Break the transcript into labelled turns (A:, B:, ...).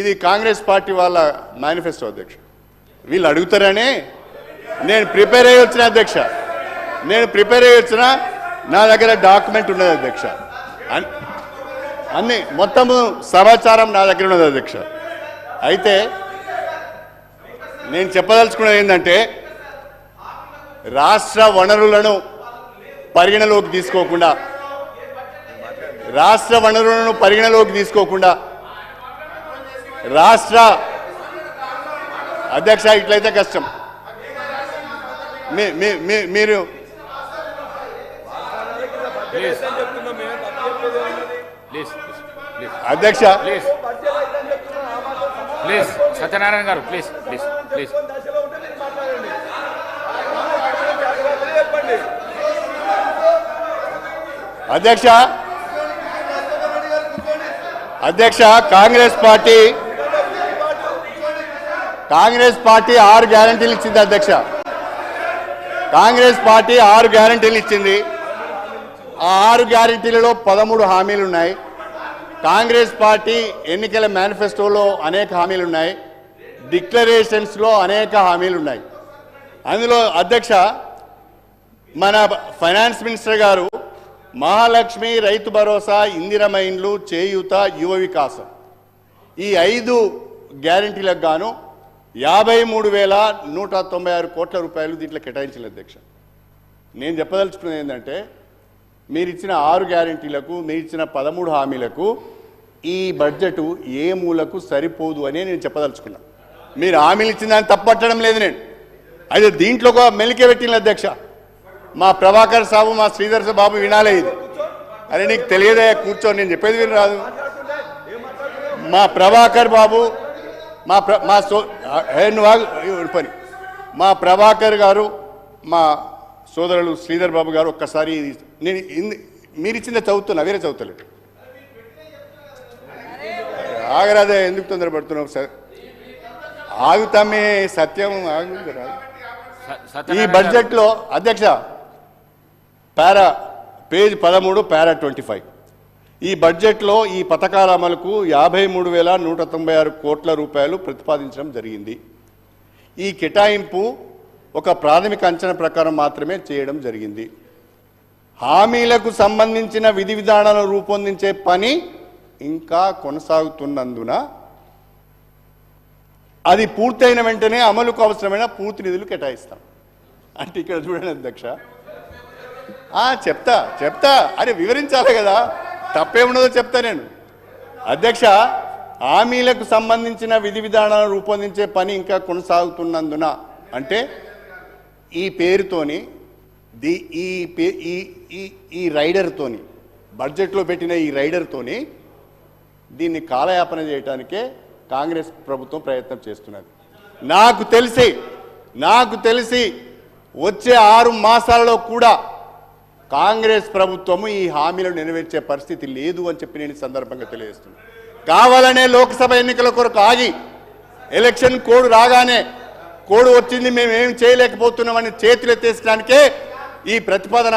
A: ఇది కాంగ్రెస్ పార్టీ వాళ్ళ మేనిఫెస్టో అధ్యక్ష. వీళ్ళు అడుగుతారనే నేను ప్రిపేర్ అయ్యి వచ్చిన అధ్యక్ష. నా దగ్గర డాక్యుమెంట్ ఉన్నది అధ్యక్ష. అన్ని మొత్తము సమాచారం నా దగ్గర ఉన్నది అధ్యక్ష. అయితే నేను చెప్పదలుచుకున్నది ఏంటంటే రాష్ట్ర వనరులను పరిగణలోకి తీసుకోకుండా రాష్ట్ర అధ్యక్ష ఇట్లయితే కష్టం. మీరు అధ్యక్ష
B: సత్యనారాయణ గారు ప్లీజ్ ప్లీజ్ ప్లీజ్.
A: అధ్యక్ష కాంగ్రెస్ పార్టీ 6 గ్యారంటీలు ఇచ్చింది అధ్యక్ష. కాంగ్రెస్ పార్టీ 6 గ్యారంటీలు ఇచ్చింది. ఆ 6 గ్యారంటీలలో 13 హామీలు ఉన్నాయి. కాంగ్రెస్ పార్టీ ఎన్నికల మేనిఫెస్టోలో అనేక హామీలు ఉన్నాయి. డిక్లరేషన్స్లో అనేక హామీలు ఉన్నాయి. అందులో అధ్యక్ష మన ఫైనాన్స్ మినిస్టర్ గారు మహాలక్ష్మి, రైతు భరోసా, ఇందిరమ్మ ఇండ్లు, చేయూత, యువ వికాసం ఈ 5 గ్యారంటీలకు గాను 53,196 కోట్ల రూపాయలు దీంట్లో కేటాయించారు అధ్యక్ష. నేను చెప్పదలుచుకున్నది ఏంటంటే మీరు ఇచ్చిన 6 గ్యారంటీలకు, మీరు ఇచ్చిన 13 హామీలకు ఈ బడ్జెట్ ఏ మూలకు సరిపోదు అని నేను చెప్పదలుచుకున్నా. మీరు హామీలు ఇచ్చిన దాన్ని తప్పట్టడం లేదు నేను. అయితే దీంట్లో ఒక మెలికే పెట్టిన అధ్యక్ష. మా ప్రభాకర్ సాబు, మా శ్రీధర్ బాబు వినాలే ఇది. అరే నీకు తెలియదే కూర్చొని నేను చెప్పేది విని రాదు. మా ప్రభాకర్ బాబు మా ప్రభాకర్ గారు, మా సోదరులు శ్రీధర్ బాబు గారు ఒక్కసారి నేను మీరు ఇచ్చిందే చదువుతున్నా, వేరే చదువుతలేదు. ఆగరాదే, ఎందుకు తొందరపడుతున్నావు సార్? ఆగుతామే సత్యం ఆగు. ఈ బడ్జెట్లో అధ్యక్ష పేజ్ 13 పారా 25 ఈ బడ్జెట్లో ఈ పథకాల అమలుకు 53,196 కోట్ల రూపాయలు ప్రతిపాదించడం జరిగింది. ఈ కేటాయింపు ఒక ప్రాథమిక అంచనా ప్రకారం మాత్రమే చేయడం జరిగింది. హామీలకు సంబంధించిన విధి విధానాలను రూపొందించే పని ఇంకా కొనసాగుతున్నందున అది పూర్తయిన వెంటనే అమలుకు అవసరమైన పూర్తి నిధులు కేటాయిస్తాం. అంటే ఇక్కడ చూడండి అధ్యక్ష, చెప్తా అరే వివరించాలి కదా, తప్పేమున్నదో చెప్తా నేను. అధ్యక్ష హామీలకు సంబంధించిన విధి విధానాలను రూపొందించే పని ఇంకా కొనసాగుతున్నందున అంటే ఈ పేరుతోని ఈ రైడర్తోని బడ్జెట్లో పెట్టిన ఈ రైడర్తోని దీన్ని కాలయాపన చేయడానికే కాంగ్రెస్ ప్రభుత్వం ప్రయత్నం చేస్తున్నది. నాకు తెలిసి వచ్చే 6 మాసాలలో కూడా కాంగ్రెస్ ప్రభుత్వము ఈ హామీలను నెరవేర్చే పరిస్థితి లేదు అని చెప్పి నేను సందర్భంగా తెలియజేస్తున్నాను. కావాలనే లోక్సభ ఎన్నికల కొరకు ఆగి ఎలక్షన్ కోడ్ రాగానే కోడ్ వచ్చింది మేమేం చేయలేకపోతున్నామని చేతులెత్తేసడానికే ఈ ప్రతిపాదన